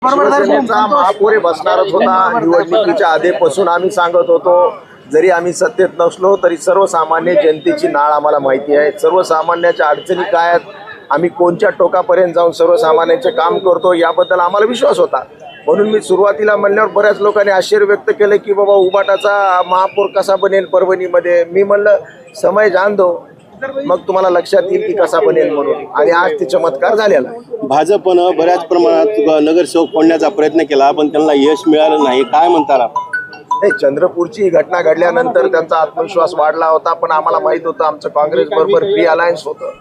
शिवसेनेचा महापौर बसणारच होता. निवडणुकीच्या आधीपासून आम्ही सांगत होतो, जरी आम्ही सत्तेत नसलो तरी सर्वसामान्य जनतेची नाळ आम्हाला माहिती आहे. सर्वसामान्याच्या अडचणी काय आहेत, आम्ही कोणत्या टोकापर्यंत जाऊन सर्वसामान्यांचे काम करतो याबद्दल आम्हाला विश्वास होता. म्हणून मी सुरुवातीला म्हणल्यावर बऱ्याच लोकांनी आश्चर्य व्यक्त केलं की बाबा उबाटाचा महापौर कसा बनेल परभणीमध्ये. मी म्हणलं समय जाण दो, मग तुम्हाला लक्षात येईल की कसा बनेल म्हणून. आणि आज ते चमत्कार झालेला आहे. भाजपनं बऱ्याच प्रमाणात नगरसेवक फोडण्याचा प्रयत्न केला पण त्यांना यश मिळालं नाही, काय म्हणता? चंद्रपूरची घटना घडल्यानंतर त्यांचा आत्मविश्वास वाढला होता, पण आम्हाला माहित होतं आमचं काँग्रेस बरोबर प्री अलायन्स होतं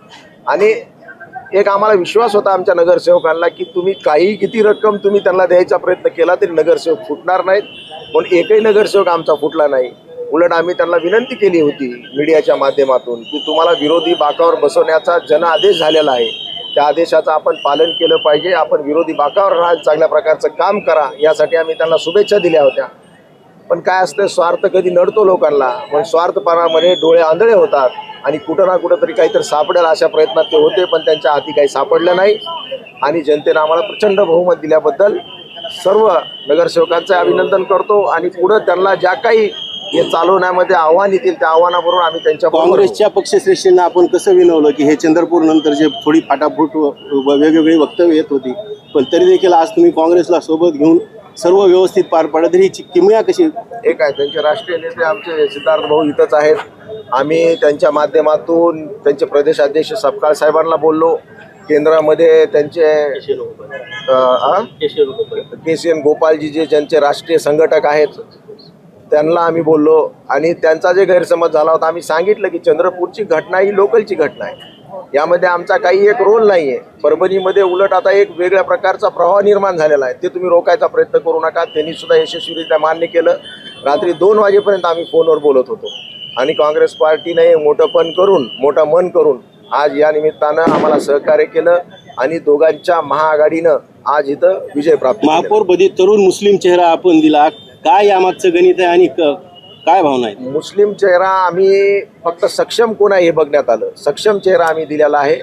आणि एक आम्हाला विश्वास होता आमच्या नगरसेवकांना की तुम्ही काही किती रक्कम तुम्ही त्यांना द्यायचा प्रयत्न केला तरी नगरसेवक फुटणार नाहीत. पण एकही नगरसेवक आमचा फुटला नाही. उलट आम्ही त्यांना विनंती केली होती मीडियाच्या माध्यमातून की तुम्हाला विरोधी बाकावर बसवण्याचा जनादेश झालेला आहे, त्या आदेशाचं आपण पालन केलं पाहिजे. आपण विरोधी बाकावर राहायला चांगल्या प्रकारचं काम करा, यासाठी आम्ही त्यांना शुभेच्छा दिल्या होत्या. पण काय असतं, स्वार्थ कधी नडतो लोकांना, पण स्वार्थपणामध्ये डोळे आंधळे होतात आणि कुठं ना कुठं तरी काहीतरी सापडेल अशा प्रयत्नात ते होते, पण त्यांच्या हाती काही सापडलं नाही. आणि जनतेनं आम्हाला प्रचंड बहुमत दिल्याबद्दल सर्व नगरसेवकांचं अभिनंदन करतो. आणि पुढं त्यांना ज्या काही हे चालवण्यामध्ये आव्हान येतील त्या आव्हानाबरोबर आम्ही त्यांच्या काँग्रेसच्या पक्षश्रेष्ठींना आपण कसं विनवलं की हे चंद्रपूर नंतर जे थोडी फाटाफूट वेगवेगळी वक्तव्य येत होती, पण तरी देखील आज तुम्ही काँग्रेसला सोबत घेऊन सर्व व्यवस्थित पार पाडत, तरी ही किमया कशी? एक आहे, त्यांचे राष्ट्रीय नेते आमचे सिद्धार्थ भाऊ इथंच आहेत. आम्ही त्यांच्या माध्यमातून त्यांचे प्रदेशाध्यक्ष सपकाळ साहेबांना बोललो. केंद्रामध्ये त्यांचे KCN गोपालजी जे ज्यांचे राष्ट्रीय संघटक आहेत त्यांना आम्ही बोललो. आणि त्यांचा जे गैरसमज झाला होता, आम्ही सांगितलं की चंद्रपूरची घटना ही लोकलची घटना आहे, यामध्ये आमचा काही एक रोल नाही आहे. परभणीमध्ये उलट आता एक वेगळ्या प्रकारचा प्रवाह निर्माण झालेला आहे, ते तुम्ही रोखायचा प्रयत्न करू नका. त्यांनी सुद्धा यशस्वीरित्या मान्य केलं. रात्री 2 वाजेपर्यंत आम्ही फोनवर बोलत होतो आणि काँग्रेस पार्टीने मोठं मन करून आज या निमित्तानं आम्हाला सहकार्य केलं आणि दोघांच्या महाआघाडीनं आज इथं विजय प्राप्त. महापौरपदी तरुण मुस्लिम चेहरा आपण दिला, काय यामागचं गणित आहे आणि काय भावना आहे? मुस्लिम चेहरा आम्ही फक्त सक्षम कोण आहे हे बघण्यात आलं. सक्षम चेहरा आम्ही दिलेला आहे.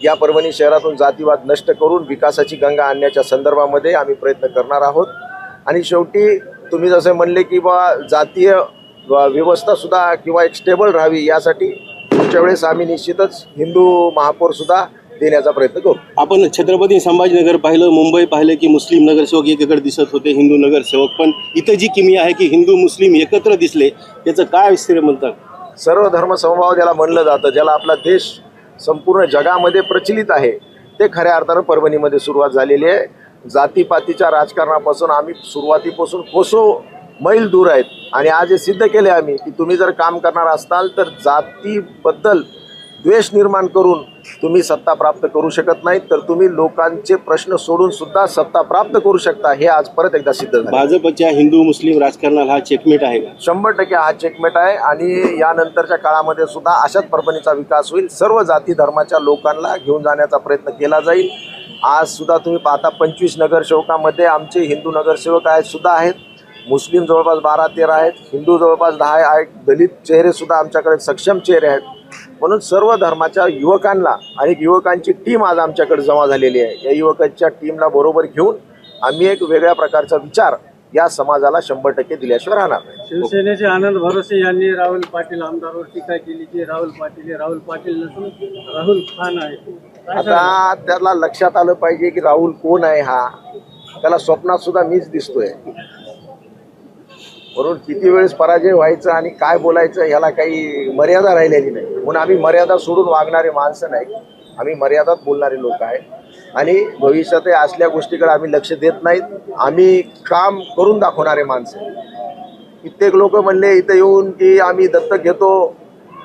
या परभणी शहरातून जातीवाद नष्ट करून विकासाची गंगा आणण्याच्या संदर्भामध्ये आम्ही प्रयत्न करणार आहोत. आणि शेवटी तुम्ही जसे म्हणले की बा जातीय व्यवस्था सुद्धा किंवा एक स्टेबल राहावी, यासाठी पुढच्या वेळेस आम्ही निश्चितच हिंदू महापौर सुद्धा देण्याचा प्रयत्न करू. आपण छत्रपती संभाजीनगर पाहिलं, मुंबई पाहिलं की मुस्लिम नगरसेवक एकीकडे दिसत होते, हिंदू नगरसेवक. पण इथं जी किमी आहे की हिंदू मुस्लिम एकत्र दिसले, त्याचं काय विस्तार म्हणतात? सर्व धर्म समभाव ज्याला म्हणलं जातं, ज्याला आपला देश संपूर्ण जगामध्ये प्रचलित आहे, ते खऱ्या अर्थानं परभणीमध्ये सुरुवात झालेली आहे. जातीपातीच्या राजकारणापासून आम्ही सुरुवातीपासून कोसो मैल दूर आहेत. आणि आज हे सिद्ध केले आम्ही की तुम्ही जर काम करणार असाल तर जातीबद्दल द्वेष निर्माण करून तुम्ही सत्ता प्राप्त करू शकत नाही, तर तुम्ही लोकांचे प्रश्न सोडून सुद्धा सत्ता प्राप्त करू शकता. हे आज परत एकदा सिद्ध झालं. भाजपच्या हिंदू मुस्लिम राजकारणाला हा चेकमेट आहे का? 100% हा चेकमेट आहे. आणि यानंतरच्या काळामध्ये सुद्धा अशाच परभणीचा विकास होईल. सर्व जाती धर्माच्या लोकांना घेऊन जाण्याचा प्रयत्न केला जाईल. आज सुद्धा तुम्ही पाहता 25 नगरसेवकामध्ये आमचे हिंदू नगरसेवक आहेत सुद्धा आहेत, मुस्लिम जवळपास 12-13 आहेत, हिंदू जवळपास 10 आहेत, दलित चेहरे सुद्धा आमच्याकडे सक्षम चेहरे आहेत. म्हणून सर्व धर्माच्या युवकांना आणि युवकांची टीम आज आमच्याकडे जमा झालेली आहे. या युवकांच्या टीमला बरोबर घेऊन आम्ही एक वेगळ्या प्रकारचा विचार या समाजाला 100% दिल्याशिवाय राहणार नाही. शिवसेनेचे आनंद भरोसे यांनी राहुल पाटील आमदारावर टीका केली की राहुल पाटील नसून राहुल खान आहे. आता त्याला लक्षात आलं पाहिजे की राहुल कोण आहे. हा त्याला स्वप्नात सुद्धा मीच दिसतोय. म्हणून किती वेळेस पराजय व्हायचं आणि काय बोलायचं ह्याला काही मर्यादा राहिलेली नाही. म्हणून आम्ही मर्यादा सोडून वागणारे माणसं नाही, आम्ही मर्यादात बोलणारे लोक आहेत. आणि भविष्यात असल्या गोष्टीकडे आम्ही लक्ष देत नाहीत. आम्ही काम करून दाखवणारे माणसं. कित्येक लोक म्हणले इथं येऊन की आम्ही दत्तक घेतो,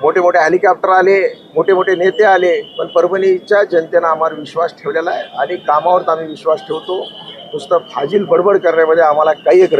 मोठे मोठे हेलिकॉप्टर आले, मोठे मोठे नेते आले, पण परभणीच्या जनतेनं आम्हावर विश्वास ठेवलेला आहे आणि कामावर आम्ही विश्वास ठेवतो. नुसतं फाजील बडबड करण्यामध्ये आम्हाला काही एक